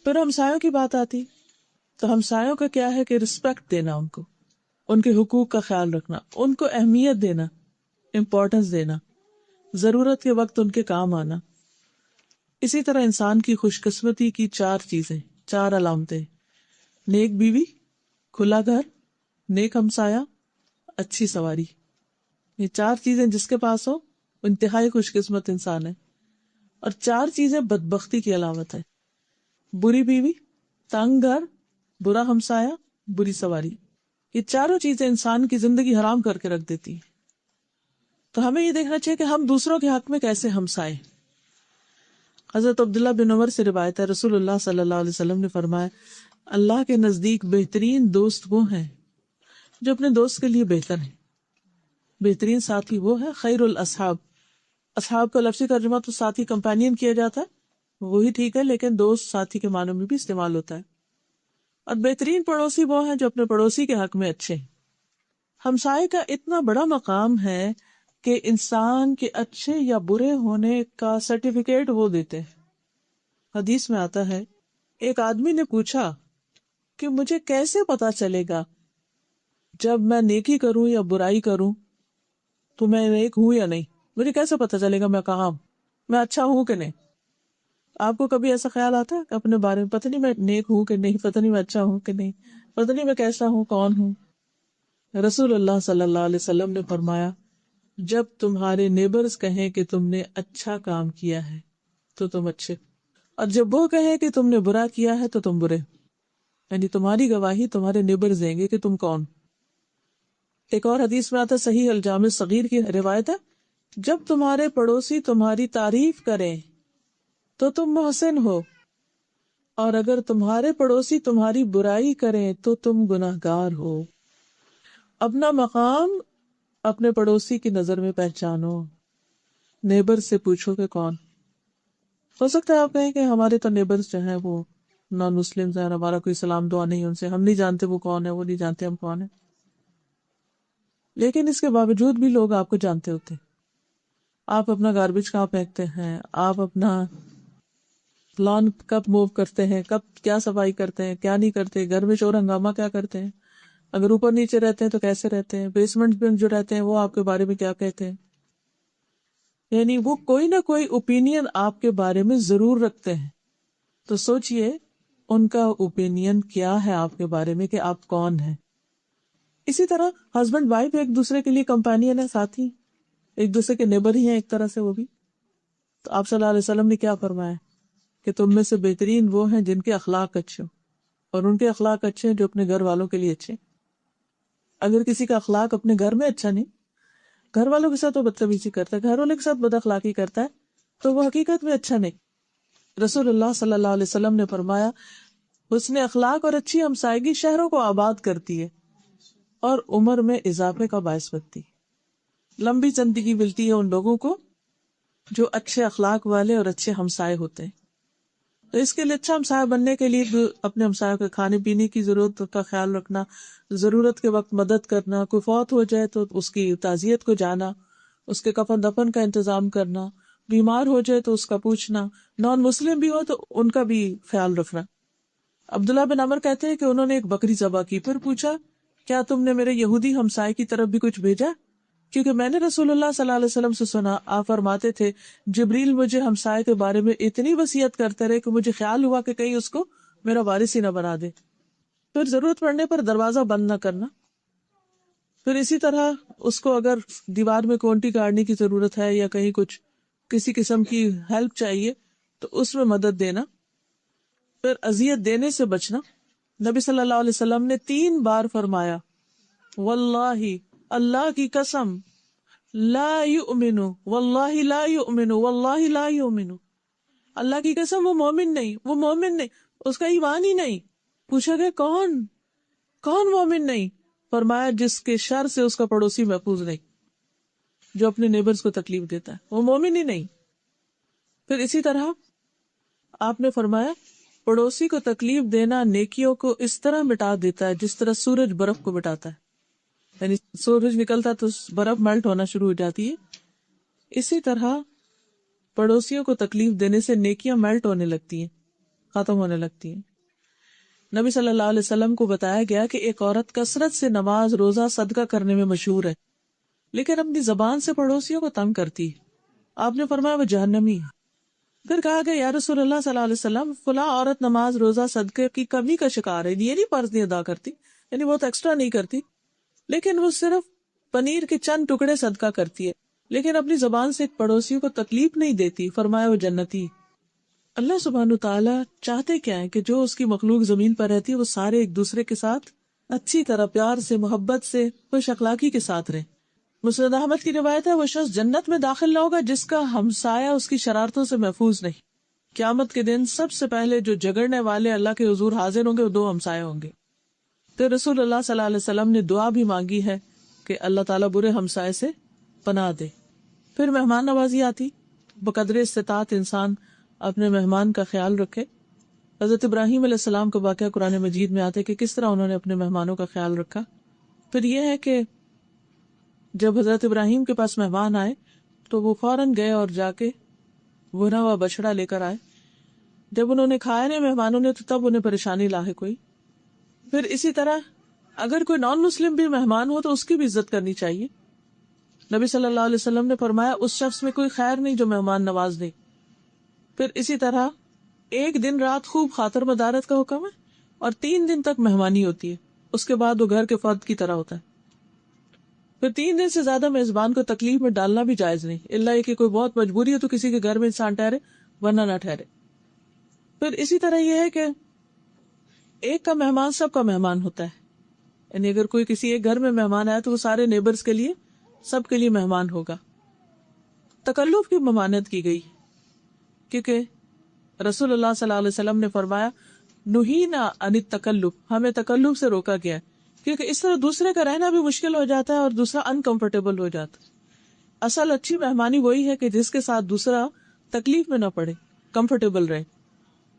پھر ہمسایوں کی بات آتی تو ہمسایوں کا کیا ہے کہ رسپیکٹ دینا، ان کو ان کے حقوق کا خیال رکھنا، ان کو اہمیت دینا، امپورٹنس دینا، ضرورت کے وقت ان کے کام آنا. اسی طرح انسان کی خوش قسمتی کی 4 چیزیں، 4 علامتیں: نیک بیوی، کھلا گھر، نیک ہمسایہ، اچھی سواری. یہ 4 چیزیں جس کے پاس ہو انتہائی خوش قسمت انسان ہے. اور 4 چیزیں بدبختی کی علامت ہے: بری بیوی، تنگ گھر، برا ہمسایہ، بری سواری۔ یہ چاروں چیزیں انسان کی زندگی حرام کر کے رکھ دیتی ہیں۔ تو ہمیں یہ دیکھنا چاہیے کہ ہم دوسروں کے حق میں کیسے ہمسائے۔ حضرت عبداللہ بن عمر سے روایت ہے، رسول اللہ صلی اللہ علیہ وسلم نے فرمایا، اللہ کے نزدیک بہترین دوست وہ ہیں جو اپنے دوست کے لیے بہتر ہیں۔ بہترین ساتھی وہ ہے خیر الاصحاب۔ اصحاب کا لفظی ترجمہ تو ساتھی، کمپینین کیا جاتا ہے، وہی ٹھیک ہے، لیکن دوست ساتھی کے معنوں میں بھی استعمال ہوتا ہے۔ اور بہترین پڑوسی وہ ہیں جو اپنے پڑوسی کے حق میں اچھے ہیں۔ ہمسائے کا اتنا بڑا مقام ہے کہ انسان کے اچھے یا برے ہونے کا سرٹیفکیٹ وہ دیتے ہیں۔ حدیث میں آتا ہے، ایک آدمی نے پوچھا کہ مجھے کیسے پتا چلے گا جب میں نیکی کروں یا برائی کروں تو میں نیک ہوں یا نہیں؟ مجھے کیسے پتا چلے گا میں کہاں ہوں، میں اچھا ہوں کہ نہیں؟ آپ کو کبھی ایسا خیال آتا ہے کہ اپنے بارے میں پتہ نہیں میں نیک ہوں کہ نہیں، پتہ نہیں میں اچھا ہوں کہ نہیں، پتہ نہیں میں کیسا ہوں، کون ہوں؟ رسول اللہ صلی اللہ علیہ وسلم نے فرمایا، جب تمہارے نیبرز کہیں کہ تم نے اچھا کام کیا ہے تو تم اچھے، اور جب وہ کہیں کہ تم نے برا کیا ہے تو تم برے، یعنی تمہاری گواہی تمہارے نیبرز دیں گے کہ تم کون۔ ایک اور حدیث میں آتا ہے، صحیح الجامع صغیر کی روایت ہے، جب تمہارے پڑوسی تمہاری تعریف کریں تو تم محسن ہو، اور اگر تمہارے پڑوسی تمہاری برائی کریں تو تم گناہگار ہو۔ اپنا مقام اپنے پڑوسی کی نظر میں پہچانو، نیبر سے پوچھو کہ کون۔ ہو سکتا ہے آپ کہیں کہ ہمارے تو نیبرز جو ہیں وہ نان مسلمز ہیں، ہمارا کوئی سلام دعا نہیں ان سے، ہم نہیں جانتے وہ کون ہے، وہ نہیں جانتے ہم کون ہیں، لیکن اس کے باوجود بھی لوگ آپ کو جانتے ہوتے ہیں۔ آپ اپنا گاربیج کہاں پھینکتے ہیں، آپ اپنا لان کب موو کرتے ہیں، کب کیا صفائی کرتے ہیں، کیا نہیں کرتے، گھر میں شور ہنگامہ کیا کرتے ہیں، اگر اوپر نیچے رہتے ہیں تو کیسے رہتے ہیں، بیسمنٹ میں جو رہتے ہیں وہ آپ کے بارے میں کیا کہتے ہیں، یعنی وہ کوئی نہ کوئی اوپینین آپ کے بارے میں ضرور رکھتے ہیں۔ تو سوچئے ان کا اوپینین کیا ہے آپ کے بارے میں، کہ آپ کون ہیں۔ اسی طرح ہسبینڈ وائف ایک دوسرے کے لیے کمپینین ہے، ساتھی، ایک دوسرے کے نیبر ہی ہیں ایک طرح سے وہ بھی۔ تو آپ صلی اللہ علیہ وسلم نے کیا فرمایا کہ تم میں سے بہترین وہ ہیں جن کے اخلاق اچھے ہوں، اور ان کے اخلاق اچھے ہیں جو اپنے گھر والوں کے لیے اچھے ہیں۔ اگر کسی کا اخلاق اپنے گھر میں اچھا نہیں، گھر والوں کے ساتھ وہ بدتمیزی کرتا ہے، گھر والوں کے ساتھ بد اخلاقی کرتا ہے، تو وہ حقیقت میں اچھا نہیں۔ رسول اللہ صلی اللہ علیہ وسلم نے فرمایا، حسن اخلاق اور اچھی ہمسائیگی شہروں کو آباد کرتی ہے اور عمر میں اضافے کا باعث بنتی ہے۔ لمبی زندگی ملتی ہے ان لوگوں کو جو اچھے اخلاق والے اور اچھے ہمسائے ہوتے ہیں۔ تو اس کے لیے اچھا ہمسایہ بننے کے لیے اپنے ہمسایوں کے کھانے پینے کی ضرورت کا خیال رکھنا، ضرورت کے وقت مدد کرنا، کوئی فوت ہو جائے تو اس کی تعزیت کو جانا، اس کے کفن دفن کا انتظام کرنا، بیمار ہو جائے تو اس کا پوچھنا، نان مسلم بھی ہو تو ان کا بھی خیال رکھنا۔ عبداللہ بن عمر کہتے ہیں کہ انہوں نے ایک بکری ذبح کی، پھر پوچھا، کیا تم نے میرے یہودی ہمسائے کی طرف بھی کچھ بھیجا؟ کیونکہ میں نے رسول اللہ صلی اللہ علیہ وسلم سے سنا، آپ فرماتے تھے، جبریل مجھے ہمسائے کے بارے میں اتنی وصیت کرتے رہے کہ مجھے خیال ہوا کہ کہیں اس کو میرا وارث ہی نہ بنا دے۔ پھر ضرورت پڑنے پر دروازہ بند نہ کرنا۔ پھر اسی طرح اس کو اگر دیوار میں کونٹی گاڑنے کی ضرورت ہے یا کہیں کچھ کسی قسم کی ہیلپ چاہیے تو اس میں مدد دینا۔ پھر اذیت دینے سے بچنا۔ نبی صلی اللہ علیہ وسلم نے 3 بار فرمایا، واللہ، اللہ کی قسم، لا یؤمن، واللہ لا یؤمن، واللہ لا یؤمن، اللہ کی قسم وہ مومن نہیں، وہ مومن نہیں، اس کا ایمان ہی نہیں۔ پوچھا گیا کون مومن نہیں؟ فرمایا جس کے شر سے اس کا پڑوسی محفوظ نہیں، جو اپنے نیبرز کو تکلیف دیتا ہے، وہ مومن ہی نہیں۔ پھر اسی طرح آپ نے فرمایا، پڑوسی کو تکلیف دینا نیکیوں کو اس طرح مٹا دیتا ہے جس طرح سورج برف کو مٹاتا ہے، یعنی سورج نکلتا تو برف میلٹ ہونا شروع ہو جاتی ہے، اسی طرح پڑوسیوں کو تکلیف دینے سے نیکیاں میلٹ ہونے لگتی ہیں، ختم ہونے لگتی ہیں۔ نبی صلی اللہ علیہ وسلم کو بتایا گیا کہ ایک عورت کثرت سے نماز، روزہ، صدقہ کرنے میں مشہور ہے، لیکن اپنی زبان سے پڑوسیوں کو تنگ کرتی ہے۔ آپ نے فرمایا وہ جہنمی ہے۔ پھر کہا گیا، یا رسول اللہ صلی اللہ علیہ وسلم، فلاں عورت نماز، روزہ، صدقے کی کمی کا شکار ہے، یہ نہیں فرض نہیں ادا کرتی، یعنی بہت ایکسٹرا نہیں کرتی، لیکن وہ صرف پنیر کے چند ٹکڑے صدقہ کرتی ہے، لیکن اپنی زبان سے ایک پڑوسیوں کو تکلیف نہیں دیتی، فرمایا وہ جنتی۔ اللہ سبحانہ تعالیٰ چاہتے کیا ہے کہ جو اس کی مخلوق زمین پر رہتی ہے وہ سارے ایک دوسرے کے ساتھ اچھی طرح پیار سے، محبت سے، خوش اخلاقی کے ساتھ رہیں۔ مسند احمد کی روایت ہے، وہ شخص جنت میں داخل نہ ہوگا جس کا ہمسایہ اس کی شرارتوں سے محفوظ نہیں۔ قیامت کے دن سب سے پہلے جو جگڑنے والے اللہ کے حضور حاضر ہوں گے وہ 2 ہمسائے ہوں گے۔ تو رسول اللہ صلی اللہ علیہ وسلم نے دعا بھی مانگی ہے کہ اللہ تعالیٰ برے ہمسائے سے پناہ دے۔ پھر مہمان نوازی آتی، بقدر استطاعت انسان اپنے مہمان کا خیال رکھے۔ حضرت ابراہیم علیہ السلام کا واقعہ قرآن مجید میں آتے کہ کس طرح انہوں نے اپنے مہمانوں کا خیال رکھا۔ پھر یہ ہے کہ جب حضرت ابراہیم کے پاس مہمان آئے تو وہ فوراً گئے اور جا کے بھنا ہوا بچڑا لے کر آئے۔ جب انہوں نے کھایا نہیں مہمانوں نے تو تب انہیں پریشانی لاحق ہوئی۔ پھر اسی طرح اگر کوئی نان مسلم بھی مہمان ہو تو اس کی بھی عزت کرنی چاہیے۔ نبی صلی اللہ علیہ وسلم نے فرمایا اس شخص میں کوئی خیر نہیں جو مہمان نواز دے۔ پھر اسی طرح 1 دن رات خوب خاطر مدارت کا حکم ہے اور 3 دن تک مہمانی ہوتی ہے، اس کے بعد وہ گھر کے فرد کی طرح ہوتا ہے۔ پھر 3 دن سے زیادہ میزبان کو تکلیف میں ڈالنا بھی جائز نہیں، الا یہ کہ کوئی بہت مجبوری ہو تو کسی کے گھر میں انسان ٹھہرے ورنہ نہ ٹھہرے۔ پھر اسی طرح یہ ہے کہ ایک کا مہمان سب کا مہمان ہوتا ہے، یعنی اگر کوئی کسی ایک گھر میں مہمان آیا تو وہ سارے نیبرز کے لیے، سب کے لیے مہمان ہوگا۔ تکلف کی ممانعت کی گئی کیونکہ رسول اللہ صلی اللہ علیہ وسلم نے فرمایا نہینا عن التکلف، ہمیں تکلف سے روکا گیا ہے کیونکہ اس طرح دوسرے کا رہنا بھی مشکل ہو جاتا ہے اور دوسرا انکمفرٹیبل ہو جاتا ہے۔ اصل اچھی مہمانی وہی ہے کہ جس کے ساتھ دوسرا تکلیف میں نہ پڑے، کمفرٹیبل رہے۔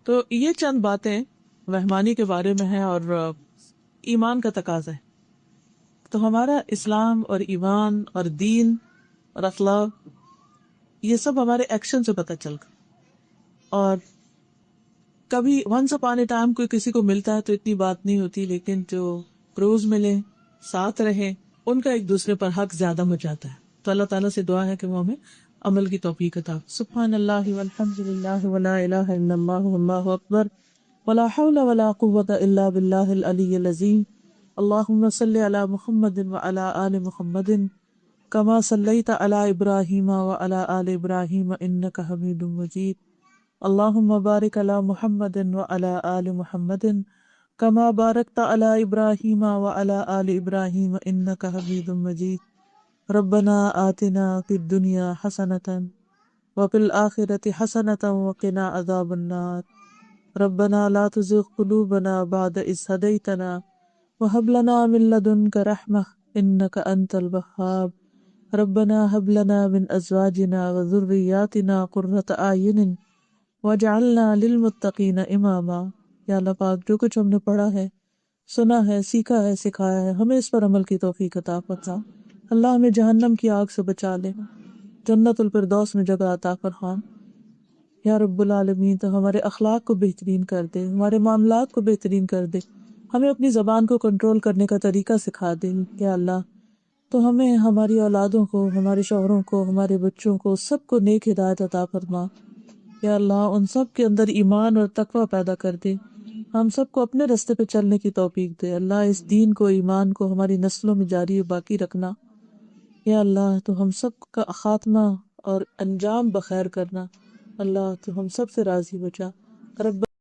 تو یہ چند باتیں مہمانی کے بارے میں ہیں اور ایمان کا تقاضا ہے۔ تو ہمارا اسلام اور ایمان اور دین اور اخلاق یہ سب ہمارے ایکشن سے پتہ چل گا۔ اور کبھی ونس اپان اے ٹائم کوئی کسی کو ملتا ہے تو اتنی بات نہیں ہوتی، لیکن جو روز ملیں، ساتھ رہیں، ان کا ایک دوسرے پر حق زیادہ ہو جاتا ہے۔ تو اللہ تعالیٰ سے دعا ہے کہ وہ ہمیں عمل کی توفیق عطا۔ سبحان اللہ والحمد للہ ولا الہ الا اللہ واللہ اکبر ولا حول ولا قوة الا باللہ العلی العظیم۔ اللہم صلی علی محمد وعلی آل محمد کما صلیت علی ابراہیم وعلی آل ابراہیم انک حمید مجید۔ اللہم بارک علی محمد وعلی آل محمد کما بارکت علی ابراہیم وعلی آل ابراہیم انک حمید مجید۔ ربنا آتنا فی الدنیا حسنۃ وفی الآخرۃ حسنۃ وقنا عذاب النار۔ ربنا لا تزغ قلوبنا بعد اذ ہدیتنا وہب لنا من لدنک رحمۃ انک انت الوہاب۔ ربنا ہب لنا من ازواجنا وذریاتنا قرۃ اعین وجعلنا للمتقین اماما۔ یا اللہ پاک جو کچھ ہم نے پڑھا ہے، سنا ہے، سیکھا ہے، سکھایا ہے، ہمیں اس پر عمل کی توفیق عطا فرما۔ اللہ ہمیں جہنم کی آگ سے بچا لے، جنت الفردوس میں جگہ عطا فرما۔ یا رب العالمین تو ہمارے اخلاق کو بہترین کر دے، ہمارے معاملات کو بہترین کر دے، ہمیں اپنی زبان کو کنٹرول کرنے کا طریقہ سکھا دے۔ یا اللہ تو ہمیں، ہماری اولادوں کو، ہمارے شوہروں کو، ہمارے بچوں کو، سب کو نیک ہدایت عطا فرما۔ یا اللہ ان سب کے اندر ایمان اور تقوی پیدا کر دے، ہم سب کو اپنے راستے پہ چلنے کی توفیق دے۔ اللہ اس دین کو، ایمان کو ہماری نسلوں میں جاری و باقی رکھنا۔ یا اللہ تو ہم سب کا خاتمہ اور انجام بخیر کرنا۔ اللہ تو ہم سب سے راضی بچا۔ رب